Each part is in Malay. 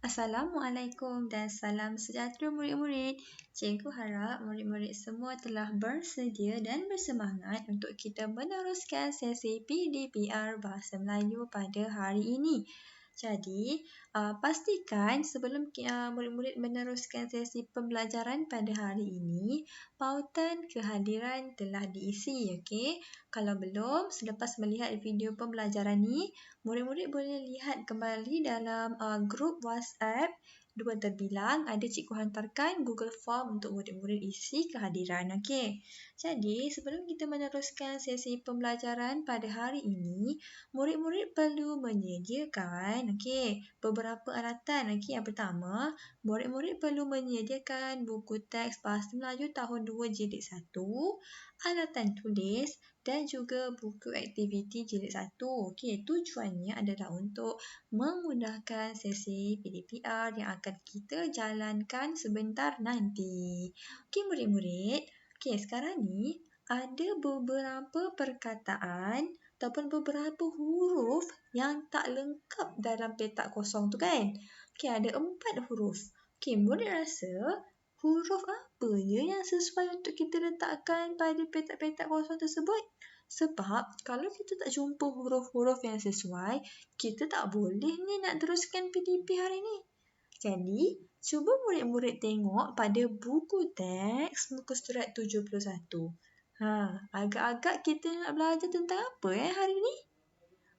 Assalamualaikum dan salam sejahtera murid-murid. Cikgu harap murid-murid semua telah bersedia dan bersemangat untuk kita meneruskan sesi PDPR Bahasa Melayu pada hari ini. Jadi, pastikan sebelum murid-murid meneruskan sesi pembelajaran pada hari ini, pautan kehadiran telah diisi, okey? Kalau belum, selepas melihat video pembelajaran ni, murid-murid boleh lihat kembali dalam grup WhatsApp dua terbilang, ada cikgu hantarkan Google Form untuk murid-murid isi kehadiran. Okey. Jadi, sebelum kita meneruskan sesi pembelajaran pada hari ini, murid-murid perlu menyediakan beberapa alatan. Okey, yang pertama, murid-murid perlu menyediakan buku teks Bahasa Melayu tahun 2 jilid 1, alatan tulis dan juga buku aktiviti jilid 1. Okey, tujuannya adalah untuk memudahkan sesi PDPR yang akan kita jalankan sebentar nanti. Okey murid-murid, sekarang ni ada beberapa perkataan ataupun beberapa huruf yang tak lengkap dalam petak kosong tu kan? Okey, ada 4 huruf. Okey, murid rasa huruf apa yang sesuai untuk kita letakkan pada petak-petak kosong tersebut? Sebab kalau kita tak jumpa huruf-huruf yang sesuai, kita tak boleh ni nak teruskan PDP hari ni. Jadi, cuba murid-murid tengok pada buku teks muka surat 71. Agak-agak kita nak belajar tentang apa hari ni?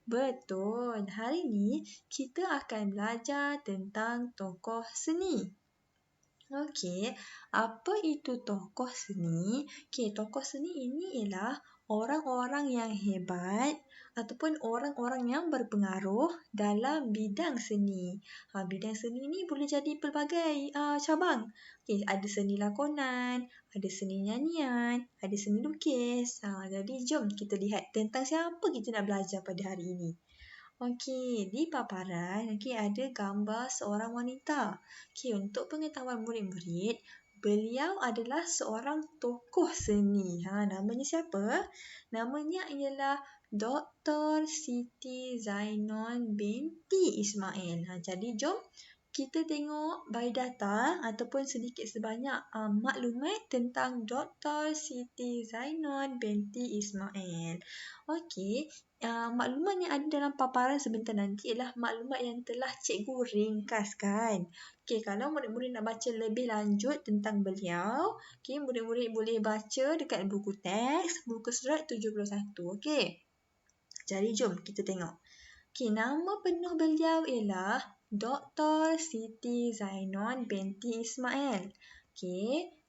Betul, hari ni kita akan belajar tentang tokoh seni. Okey, apa itu tokoh seni? Tokoh seni ini ialah orang-orang yang hebat ataupun orang-orang yang berpengaruh dalam bidang seni. Bidang seni ni boleh jadi pelbagai cabang. Ada seni lakonan, ada seni nyanyian, ada seni lukis. Jadi jom kita lihat tentang siapa kita nak belajar pada hari ini. Okey, di paparan ada gambar seorang wanita. Untuk pengetahuan murid-murid, beliau adalah seorang tokoh seni. Namanya siapa? Namanya ialah Dr. Siti Zainon binti Ismail. Jadi jom kita tengok biodata ataupun sedikit sebanyak maklumat tentang Dr. Siti Zainon binti Ismail. Okey, maklumat yang ada dalam paparan sebentar nanti ialah maklumat yang telah cikgu ringkaskan. Kalau murid-murid nak baca lebih lanjut tentang beliau, murid-murid boleh baca dekat buku teks, buku surat 71. Jadi jom kita tengok. Nama penuh beliau ialah Dr. Siti Zainon binti Ismail.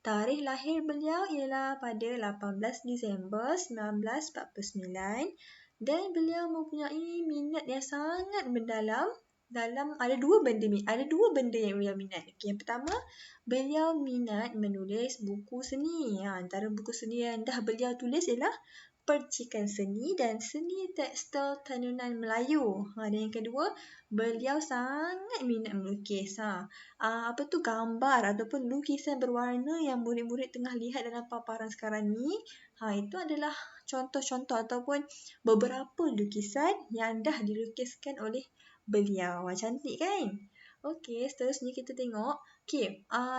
Tarikh lahir beliau ialah pada 18 Disember 1949 dan beliau mempunyai minat yang sangat mendalam dalam ada dua benda yang beliau minat. Yang pertama, beliau minat menulis buku seni. Antara buku seni yang dah beliau tulis ialah Percikan Seni dan Seni Tekstil Tenunan Melayu. Dan yang kedua, beliau sangat minat melukis. Gambar ataupun lukisan berwarna yang murid-murid tengah lihat dalam paparan sekarang ni. Itu adalah contoh-contoh ataupun beberapa lukisan yang dah dilukiskan oleh beliau. Cantik kan? Seterusnya kita tengok.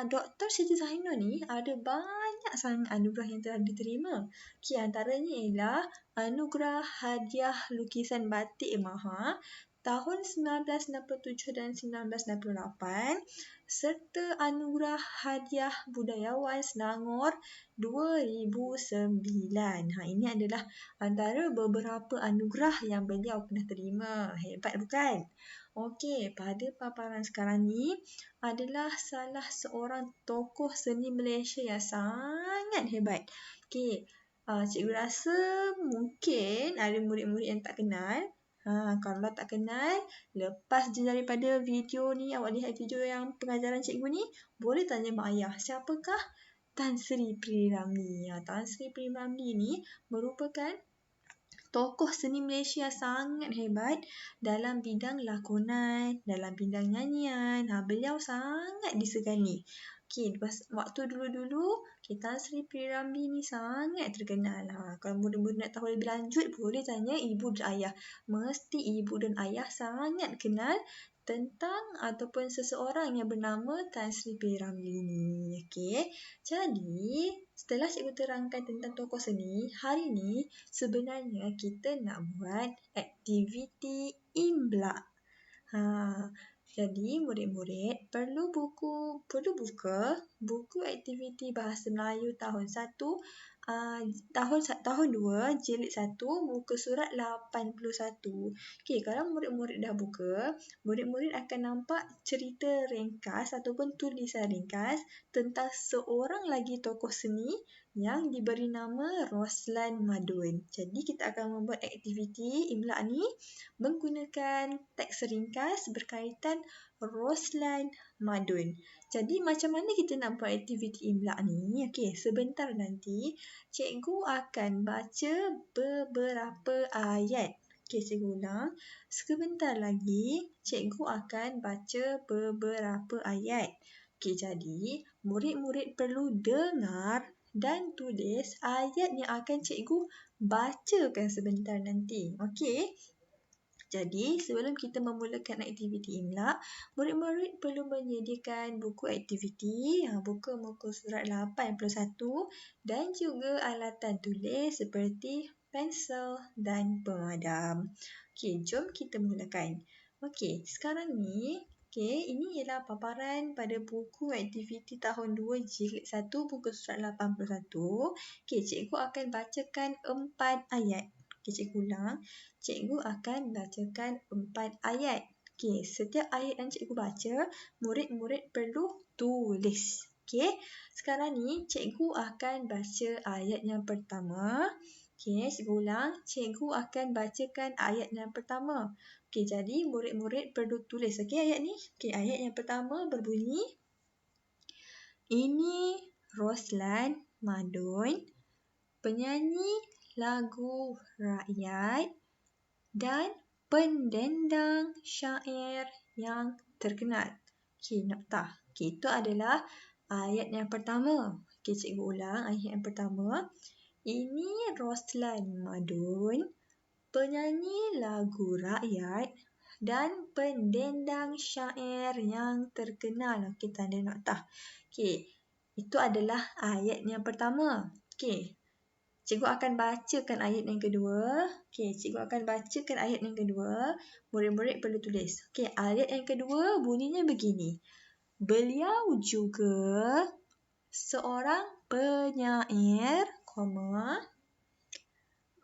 Dr. Siti Zainon ni ada banyak sangat anugerah yang telah diterima. Antaranya ialah Anugerah Hadiah Lukisan Batik Maha tahun 1967 dan 1968 serta Anugerah Hadiah Budayawan Selangor 2009. Ini adalah antara beberapa anugerah yang beliau pernah terima. Hebat bukan? Pada paparan sekarang ni adalah salah seorang tokoh seni Malaysia yang sangat hebat. Cikgu rasa mungkin ada murid-murid yang tak kenal. Kalau tak kenal, lepas je daripada video ni, awak lihat video yang pengajaran cikgu ni, boleh tanya mak ayah, siapakah Tan Sri P. Ramlee? Tan Sri P. Ramlee ni merupakan tokoh seni Malaysia sangat hebat dalam bidang lakonan, dalam bidang nyanyian. Beliau sangat disegani. Waktu dulu-dulu, Tan Sri P. Ramlee ni sangat terkenal. Kalau murid-murid nak tahu lebih lanjut, boleh tanya ibu dan ayah. Mesti ibu dan ayah sangat kenal tentang ataupun seseorang yang bernama Tan Sri P. Ramlee ni. Okey. Jadi, setelah cikgu terangkan tentang tokoh seni, hari ni sebenarnya kita nak buat aktiviti imla. Jadi murid-murid perlu buka buku aktiviti Bahasa Melayu tahun 1, tahun 2, jilid 1, muka surat 81. Okey, kalau murid-murid dah buka, murid-murid akan nampak cerita ringkas ataupun tulisan ringkas tentang seorang lagi tokoh seni yang diberi nama Roslan Madun. Jadi kita akan membuat aktiviti imla ni menggunakan teks ringkas berkaitan Roslan Madun. Jadi macam mana kita nak buat aktiviti imla ni? Okey, sebentar nanti cikgu akan baca beberapa ayat. Okey, cikgu ulang. Sebentar lagi cikgu akan baca beberapa ayat. Okey, jadi murid-murid perlu dengar dan tulis ayat yang akan cikgu bacakan sebentar nanti. Okey? Jadi, sebelum kita memulakan aktiviti imla, murid-murid perlu menyediakan buku aktiviti, buku muka surat 81 dan juga alatan tulis seperti pensel dan pemadam. Okey, jom kita mulakan. Okey, sekarang ni, ini ialah paparan pada buku aktiviti tahun 2 jilid 1 muka surat 81. Okey, cikgu akan bacakan 4 ayat. Okey, cikgu ulang. Cikgu akan bacakan 4 ayat. Okey, setiap ayat yang cikgu baca, murid-murid perlu tulis. Okey, sekarang ni cikgu akan baca ayat yang pertama. Okey, cikgu ulang. Cikgu akan bacakan ayat yang pertama. Okey, jadi murid-murid perlu tulis. Okey, ayat ni. Okey, ayat yang pertama berbunyi, ini Roslan Madun, penyanyi lagu rakyat dan pendendang syair yang terkenal. Okey, noktah. Okey, itu adalah ayat yang pertama. Okey, cikgu ulang ayat yang pertama. Ini Roslan Madun, penyanyi lagu rakyat dan pendendang syair yang terkenal. Okey, tanda noktah. Okey, itu adalah ayat yang pertama. Okey, cikgu akan bacakan ayat yang kedua. Okey, cikgu akan bacakan ayat yang kedua. Murid-murid perlu tulis. Okey, ayat yang kedua bunyinya begini. Beliau juga seorang penyair,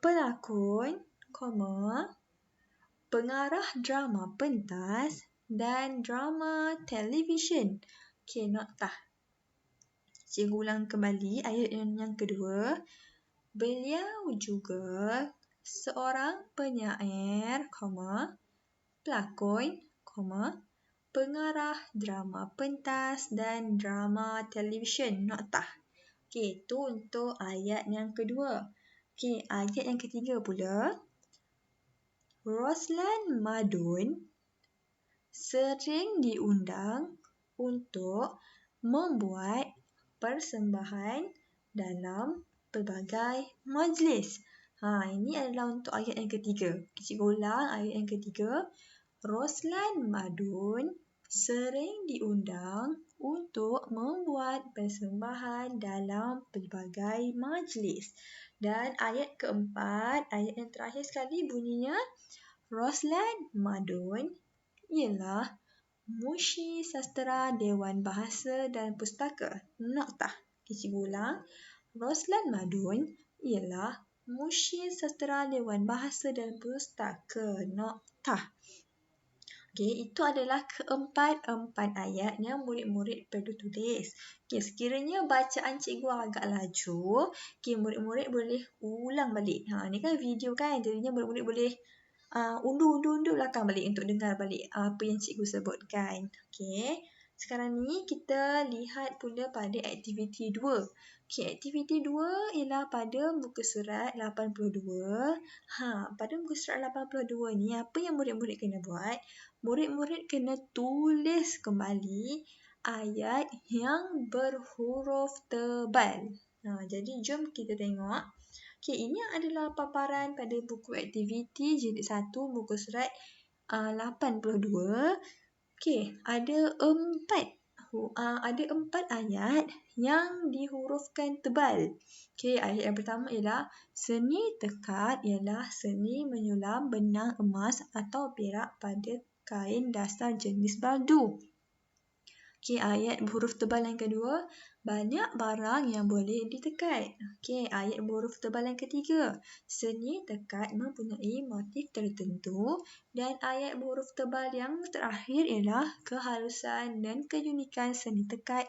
pelakon, pengarah drama pentas dan drama televisyen. Okey, noktah. Cikgu ulang kembali ayat yang kedua. Beliau juga seorang penyair, pelakon, pengarah drama pentas dan drama televisyen. Noktah. Okey, itu untuk ayat yang kedua. Okey, ayat yang ketiga pula. Roslan Madun sering diundang untuk membuat persembahan dalam pelbagai majlis. Ini adalah untuk ayat yang ketiga. Cikgu ulang ayat yang ketiga. Roslan Madun sering diundang untuk membuat persembahan dalam pelbagai majlis. Dan ayat keempat, ayat yang terakhir sekali bunyinya, Roslan Madun ialah Munsyi Sastera Dewan Bahasa dan Pustaka. Noktah. Cikgu ulang. Roslan Madun ialah Munsyi Sastera Dewan Bahasa dan Pustaka. Noktah. Okey, itu adalah keempat ayat yang murid-murid perlu tulis. Okey, sekiranya bacaan cikgu agak laju, murid-murid boleh ulang balik. Ni kan video kan, jadinya murid-murid boleh undur belakang balik untuk dengar balik apa yang cikgu sebutkan. Okey, sekarang ni kita lihat pula pada aktiviti 2. Okey, aktiviti 2 ialah pada muka surat 82. Pada muka surat 82 ni, apa yang murid-murid kena buat? Murid-murid kena tulis kembali ayat yang berhuruf tebal. Jadi, jom kita tengok. Okey, ini adalah paparan pada buku aktiviti jilid 1 muka surat 82. Okey, ada empat ayat yang dihurufkan tebal. Okey, ayat yang pertama ialah seni tekad ialah seni menyulam benang emas atau perak pada kain dasar jenis baldu. Okey, ayat berhuruf tebal yang kedua, banyak barang yang boleh ditekat. Okey, ayat berhuruf tebal yang ketiga, seni tekad mempunyai motif tertentu. Dan ayat berhuruf tebal yang terakhir ialah kehalusan dan keunikan seni tekad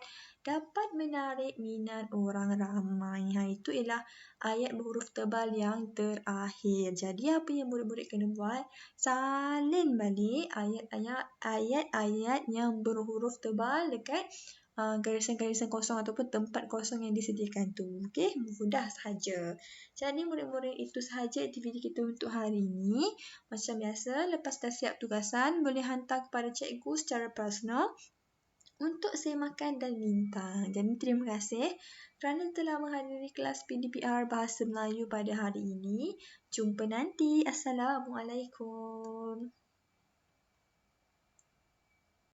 dapat menarik minat orang ramai. Itu ialah ayat berhuruf tebal yang terakhir. Jadi apa yang murid-murid kena buat? Salin balik ayat-ayat yang berhuruf tebal dekat garisan-garisan kosong ataupun tempat kosong yang disediakan tu. Okey, mudah sahaja. Jadi murid-murid, itu sahaja aktiviti kita untuk hari ini. Macam biasa, lepas dah siap tugasan, boleh hantar kepada cikgu secara personal untuk semakan dan bintang. Jadi terima kasih kerana telah menghadiri kelas PDPR Bahasa Melayu pada hari ini. Jumpa nanti. Assalamualaikum.